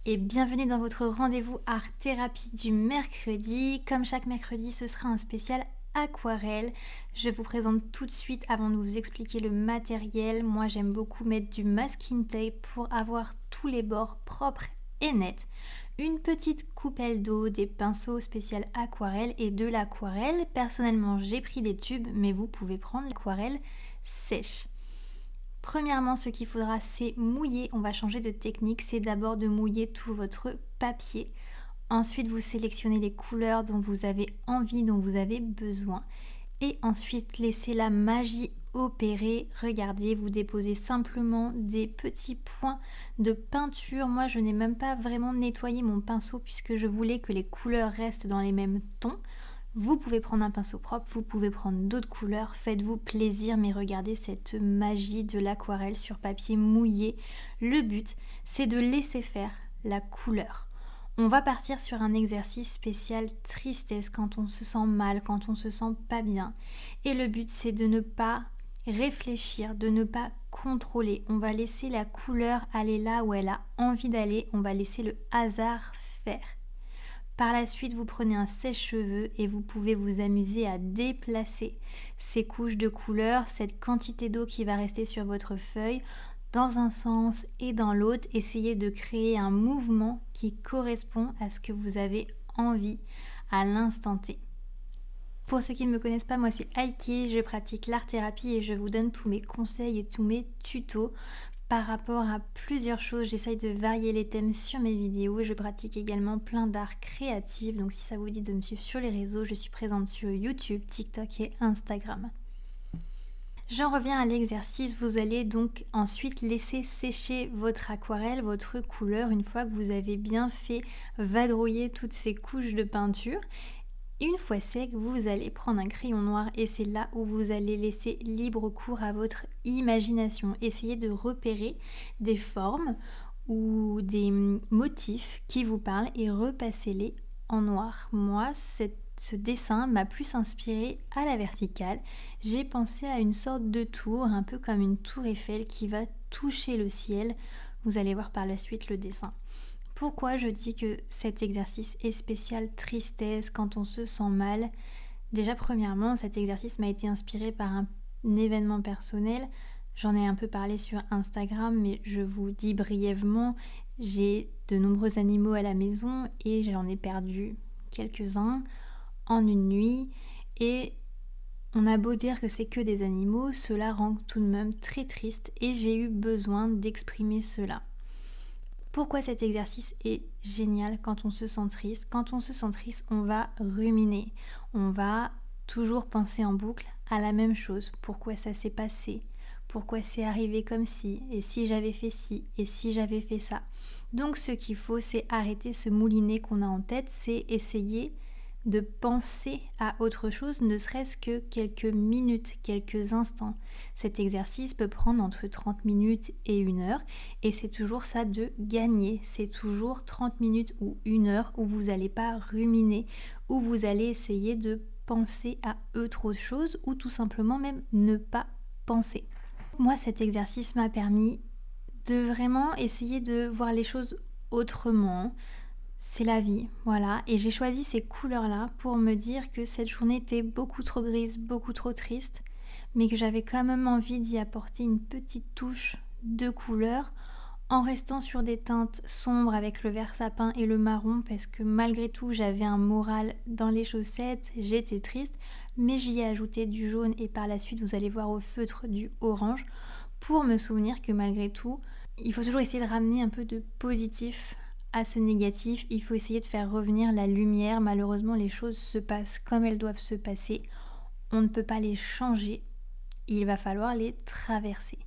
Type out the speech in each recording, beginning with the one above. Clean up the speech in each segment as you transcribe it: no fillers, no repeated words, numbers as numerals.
et bienvenue dans votre rendez-vous art thérapie du mercredi. Comme chaque mercredi, ce sera un spécial aquarelle. Je vous présente tout de suite avant de vous expliquer le matériel. Moi, j'aime beaucoup mettre du masking tape pour avoir tous les bords propres et nets. Une petite coupelle d'eau, des pinceaux spéciaux aquarelle et de l'aquarelle. Personnellement, j'ai pris des tubes, mais vous pouvez prendre l'aquarelle sèche. Premièrement, ce qu'il faudra, c'est mouiller. On va changer de technique. C'est d'abord de mouiller tout votre papier. Ensuite, vous sélectionnez les couleurs dont vous avez envie, dont vous avez besoin. Et ensuite, laissez la magie opérer. Regardez, vous déposez simplement des petits points de peinture. Moi, je n'ai même pas vraiment nettoyé mon pinceau puisque je voulais que les couleurs restent dans les mêmes tons. Vous pouvez prendre un pinceau propre, vous pouvez prendre d'autres couleurs, faites-vous plaisir, mais regardez cette magie de l'aquarelle sur papier mouillé. Le but, c'est de laisser faire la couleur. On va partir sur un exercice spécial tristesse quand on se sent mal, quand on se sent pas bien. Et le but, c'est de ne pas réfléchir, de ne pas contrôler. On va laisser la couleur aller là où elle a envie d'aller, on va laisser le hasard faire. Par la suite, vous prenez un sèche-cheveux et vous pouvez vous amuser à déplacer ces couches de couleurs, cette quantité d'eau qui va rester sur votre feuille, dans un sens et dans l'autre. Essayez de créer un mouvement qui correspond à ce que vous avez envie à l'instant T. Pour ceux qui ne me connaissent pas, moi c'est Aike, je pratique l'art-thérapie et je vous donne tous mes conseils et tous mes tutos par rapport à plusieurs choses. J'essaye de varier les thèmes sur mes vidéos. Je pratique également plein d'art créatif. Donc si ça vous dit de me suivre sur les réseaux, je suis présente sur YouTube, TikTok et Instagram. J'en reviens à l'exercice. Vous allez donc ensuite laisser sécher votre aquarelle, votre couleur, une fois que vous avez bien fait vadrouiller toutes ces couches de peinture. Une fois sec, vous allez prendre un crayon noir et c'est là où vous allez laisser libre cours à votre imagination. Essayez de repérer des formes ou des motifs qui vous parlent et repassez-les en noir. Moi, ce dessin m'a plus inspiré à la verticale. J'ai pensé à une sorte de tour, un peu comme une tour Eiffel qui va toucher le ciel. Vous allez voir par la suite le dessin. Pourquoi je dis que cet exercice est spécial tristesse quand on se sent mal? Déjà, premièrement, cet exercice m'a été inspiré par un événement personnel. J'en ai un peu parlé sur Instagram, mais je vous dis brièvement, j'ai de nombreux animaux à la maison et j'en ai perdu quelques-uns en une nuit. Et on a beau dire que c'est que des animaux, cela rend tout de même très triste et j'ai eu besoin d'exprimer cela. Pourquoi cet exercice est génial quand on se sent triste? Quand on se sent triste, on va ruminer. On va toujours penser en boucle à la même chose. Pourquoi ça s'est passé? Pourquoi c'est arrivé comme ci? Et si j'avais fait ci? Et si j'avais fait ça? Donc ce qu'il faut, c'est arrêter ce moulinet qu'on a en tête, c'est essayer de penser à autre chose, ne serait-ce que quelques minutes, quelques instants. Cet exercice peut prendre entre 30 minutes et 1 heure et c'est toujours ça de gagner. C'est toujours 30 minutes ou 1 heure où vous n'allez pas ruminer, où vous allez essayer de penser à autre chose ou tout simplement même ne pas penser. Moi, cet exercice m'a permis de vraiment essayer de voir les choses autrement. C'est la vie, voilà. Et j'ai choisi ces couleurs-là pour me dire que cette journée était beaucoup trop grise, beaucoup trop triste, mais que j'avais quand même envie d'y apporter une petite touche de couleur en restant sur des teintes sombres avec le vert sapin et le marron parce que malgré tout j'avais un moral dans les chaussettes, j'étais triste, mais j'y ai ajouté du jaune et par la suite vous allez voir au feutre du orange pour me souvenir que malgré tout, il faut toujours essayer de ramener un peu de positif à ce négatif, il faut essayer de faire revenir la lumière. Malheureusement, les choses se passent comme elles doivent se passer. On ne peut pas les changer, il va falloir les traverser.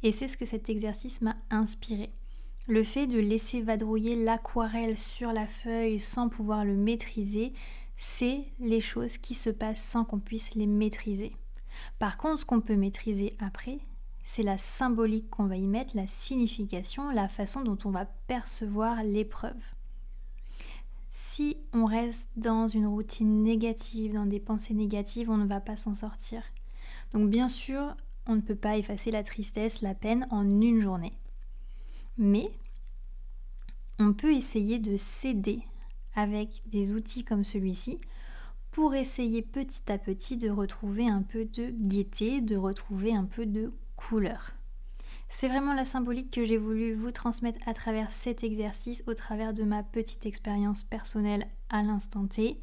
Et c'est ce que cet exercice m'a inspiré. Le fait de laisser vadrouiller l'aquarelle sur la feuille sans pouvoir le maîtriser, c'est les choses qui se passent sans qu'on puisse les maîtriser. Par contre, ce qu'on peut maîtriser après, c'est la symbolique qu'on va y mettre, la signification, la façon dont on va percevoir l'épreuve. Si on reste dans une routine négative, dans des pensées négatives, on ne va pas s'en sortir. Donc bien sûr, on ne peut pas effacer la tristesse, la peine en une journée. Mais on peut essayer de s'aider avec des outils comme celui-ci pour essayer petit à petit de retrouver un peu de gaieté, de retrouver un peu de couleur. C'est vraiment la symbolique que j'ai voulu vous transmettre à travers cet exercice, au travers de ma petite expérience personnelle à l'instant T.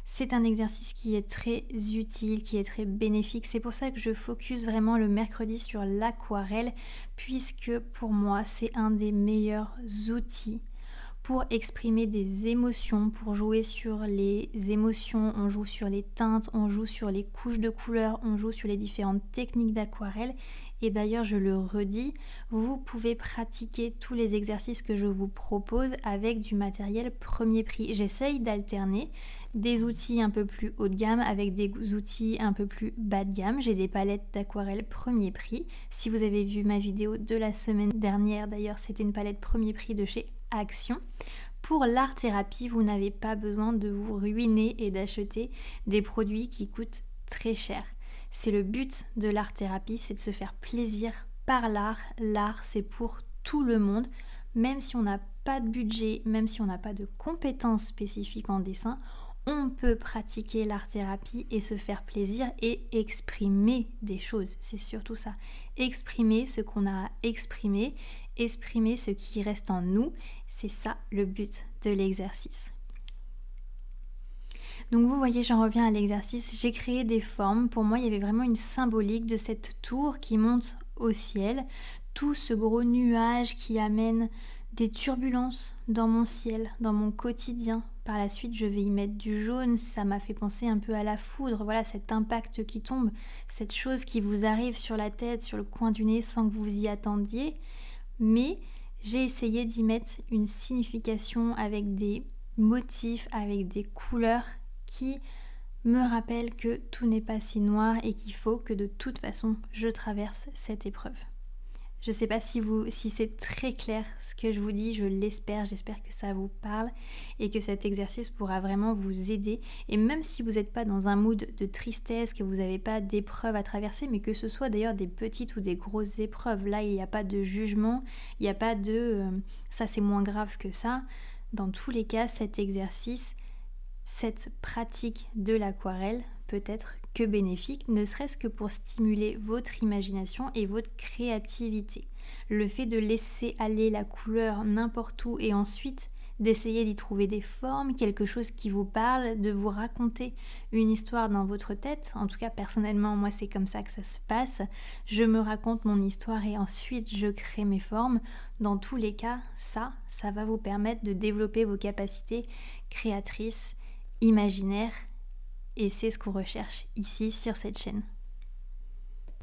C'est un exercice qui est très utile, qui est très bénéfique. C'est pour ça que je focus vraiment le mercredi sur l'aquarelle, puisque pour moi, c'est un des meilleurs outils pour exprimer des émotions, pour jouer sur les émotions, on joue sur les teintes, on joue sur les couches de couleurs, on joue sur les différentes techniques d'aquarelle. Et d'ailleurs, je le redis, vous pouvez pratiquer tous les exercices que je vous propose avec du matériel premier prix. J'essaye d'alterner des outils un peu plus haut de gamme avec des outils un peu plus bas de gamme. J'ai des palettes d'aquarelle premier prix. Si vous avez vu ma vidéo de la semaine dernière, d'ailleurs, c'était une palette premier prix de chez Action. Pour l'art-thérapie, vous n'avez pas besoin de vous ruiner et d'acheter des produits qui coûtent très cher. C'est le but de l'art-thérapie, c'est de se faire plaisir par l'art. L'art, c'est pour tout le monde, même si on n'a pas de budget, même si on n'a pas de compétences spécifiques en dessin, on peut pratiquer l'art-thérapie et se faire plaisir et exprimer des choses. C'est surtout ça. Exprimer ce qu'on a à exprimer, exprimer ce qui reste en nous. C'est ça le but de l'exercice. Donc vous voyez, j'en reviens à l'exercice. J'ai créé des formes. Pour moi, il y avait vraiment une symbolique de cette tour qui monte au ciel. Tout ce gros nuage qui amène des turbulences dans mon ciel, dans mon quotidien. Par la suite, je vais y mettre du jaune. Ça m'a fait penser un peu à la foudre. Voilà, cet impact qui tombe, cette chose qui vous arrive sur la tête, sur le coin du nez sans que vous y attendiez. Mais j'ai essayé d'y mettre une signification avec des motifs, avec des couleurs qui me rappellent que tout n'est pas si noir et qu'il faut que de toute façon je traverse cette épreuve. Je ne sais pas si c'est très clair ce que je vous dis, je l'espère, j'espère que ça vous parle et que cet exercice pourra vraiment vous aider. Et même si vous n'êtes pas dans un mood de tristesse, que vous n'avez pas d'épreuves à traverser, mais que ce soit d'ailleurs des petites ou des grosses épreuves, là il n'y a pas de jugement, il n'y a pas de ça c'est moins grave que ça. Dans tous les cas, cet exercice, cette pratique de l'aquarelle peut être que bénéfique, ne serait-ce que pour stimuler votre imagination et votre créativité. Le fait de laisser aller la couleur n'importe où et ensuite d'essayer d'y trouver des formes, quelque chose qui vous parle, de vous raconter une histoire dans votre tête. En tout cas, personnellement, moi, c'est comme ça que ça se passe. Je me raconte mon histoire et ensuite, je crée mes formes. Dans tous les cas, ça va vous permettre de développer vos capacités créatrices, imaginaires, et c'est ce qu'on recherche ici sur cette chaîne.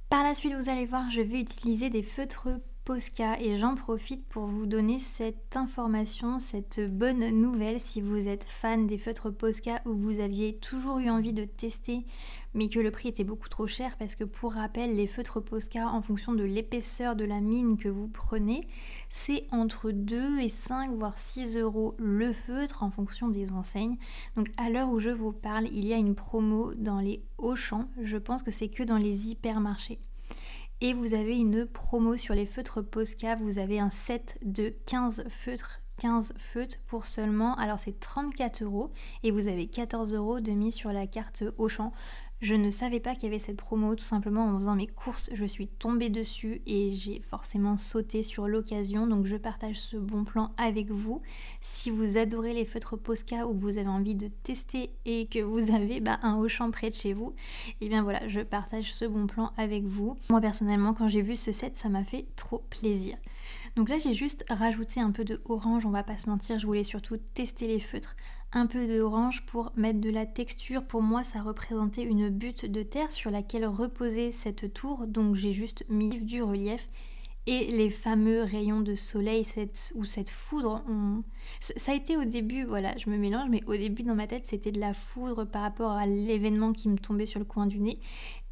Par la suite, vous allez voir, je vais utiliser des feutres Posca et j'en profite pour vous donner cette information, cette bonne nouvelle si vous êtes fan des feutres Posca ou vous aviez toujours eu envie de tester mais que le prix était beaucoup trop cher parce que pour rappel, les feutres Posca en fonction de l'épaisseur de la mine que vous prenez, c'est entre 2 et 5 voire 6 euros le feutre en fonction des enseignes. Donc à l'heure où je vous parle, il y a une promo dans les Auchan, je pense que c'est que dans les hypermarchés. Et vous avez une promo sur les feutres Posca, vous avez un set de 15 feutres pour seulement, alors c'est 34 euros et vous avez 14 euros de mise sur la carte Auchan. Je ne savais pas qu'il y avait cette promo, tout simplement en faisant mes courses, je suis tombée dessus et j'ai forcément sauté sur l'occasion, donc je partage ce bon plan avec vous. Si vous adorez les feutres Posca ou que vous avez envie de tester et que vous avez un Auchan près de chez vous, et bien voilà, je partage ce bon plan avec vous. Moi personnellement, quand j'ai vu ce set, ça m'a fait trop plaisir. Donc là, j'ai juste rajouté un peu de orange, on va pas se mentir, je voulais surtout tester les feutres. Un peu d'orange pour mettre de la texture. Pour moi, ça représentait une butte de terre sur laquelle reposait cette tour. Donc j'ai juste mis du relief et les fameux rayons de soleil cette foudre. Ça a été au début, voilà, je me mélange, mais au début dans ma tête, c'était de la foudre par rapport à l'événement qui me tombait sur le coin du nez.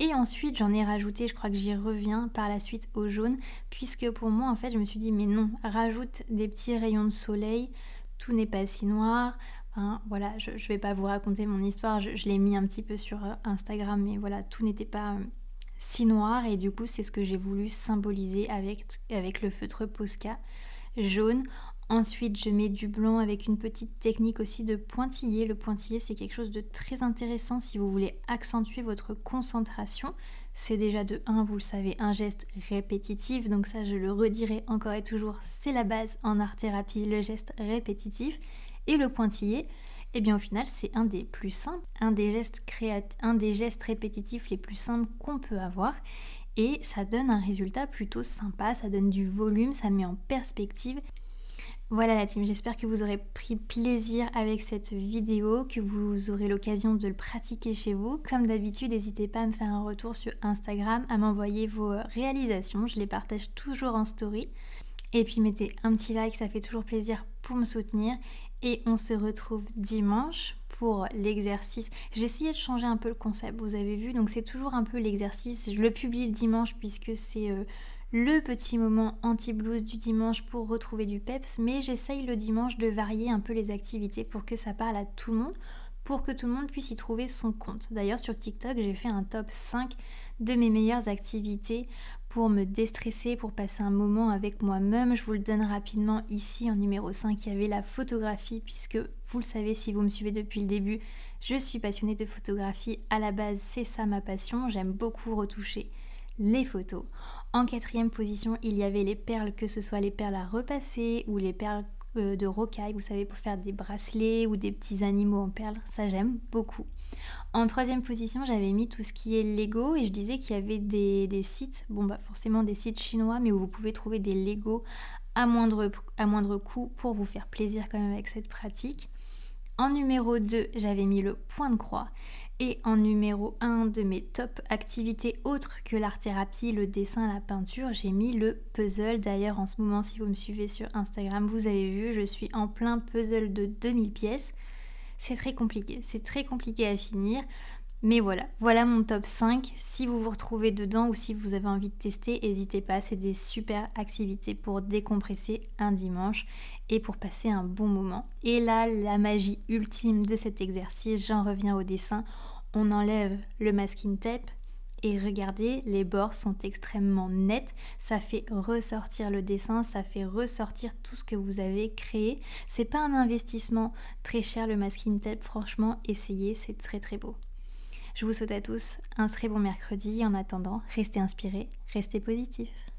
Et ensuite, j'en ai rajouté, je crois que j'y reviens par la suite au jaune, puisque pour moi, en fait, je me suis dit, mais non, rajoute des petits rayons de soleil, tout n'est pas si noir. Voilà, je vais pas vous raconter mon histoire, je l'ai mis un petit peu sur Instagram, mais voilà, tout n'était pas si noir et du coup c'est ce que j'ai voulu symboliser avec le feutre Posca jaune Ensuite, je mets du blanc avec une petite technique aussi de pointillé. Le pointillé, c'est quelque chose de très intéressant si vous voulez accentuer votre concentration. C'est déjà de 1, vous le savez, un geste répétitif. Donc ça, je le redirai encore et toujours, c'est la base en art-thérapie, le geste répétitif. Et le pointillé, eh bien au final, c'est un des plus simples, un des gestes répétitifs les plus simples qu'on peut avoir. Et ça donne un résultat plutôt sympa, ça donne du volume, ça met en perspective. Voilà la team, j'espère que vous aurez pris plaisir avec cette vidéo, que vous aurez l'occasion de le pratiquer chez vous. Comme d'habitude, n'hésitez pas à me faire un retour sur Instagram, à m'envoyer vos réalisations, je les partage toujours en story. Et puis mettez un petit like, ça fait toujours plaisir pour me soutenir. Et on se retrouve dimanche pour l'exercice. J'ai essayé de changer un peu le concept, vous avez vu, donc c'est toujours un peu l'exercice. Je le publie le dimanche puisque c'est le petit moment anti-blues du dimanche pour retrouver du peps, mais j'essaye le dimanche de varier un peu les activités pour que ça parle à tout le monde, pour que tout le monde puisse y trouver son compte. D'ailleurs sur TikTok, j'ai fait un top 5 de mes meilleures activités pour me déstresser, pour passer un moment avec moi-même. Je vous le donne rapidement ici en numéro 5, il y avait la photographie, puisque vous le savez si vous me suivez depuis le début, je suis passionnée de photographie. À la base, c'est ça ma passion, j'aime beaucoup retoucher les photos. En 4e position, il y avait les perles, que ce soit les perles à repasser ou les perles de rocaille, vous savez, pour faire des bracelets ou des petits animaux en perles, ça j'aime beaucoup. En 3e position, j'avais mis tout ce qui est Lego et je disais qu'il y avait des sites, bon bah forcément des sites chinois, mais où vous pouvez trouver des Lego à moindre coût pour vous faire plaisir quand même avec cette pratique. En numéro 2, j'avais mis le point de croix. Et en numéro 1 de mes top activités autres que l'art-thérapie, le dessin, la peinture, j'ai mis le puzzle. D'ailleurs, en ce moment, si vous me suivez sur Instagram, vous avez vu, je suis en plein puzzle de 2000 pièces. C'est très compliqué à finir. Mais voilà mon top 5. Si vous vous retrouvez dedans ou si vous avez envie de tester, n'hésitez pas, c'est des super activités pour décompresser un dimanche et pour passer un bon moment. Et là, la magie ultime de cet exercice, j'en reviens au dessin, on enlève le masking tape et regardez, les bords sont extrêmement nets, ça fait ressortir le dessin, ça fait ressortir tout ce que vous avez créé. C'est pas un investissement très cher le masking tape, franchement, essayez, c'est très très beau. Je vous souhaite à tous un très bon mercredi. En attendant, restez inspirés, restez positifs.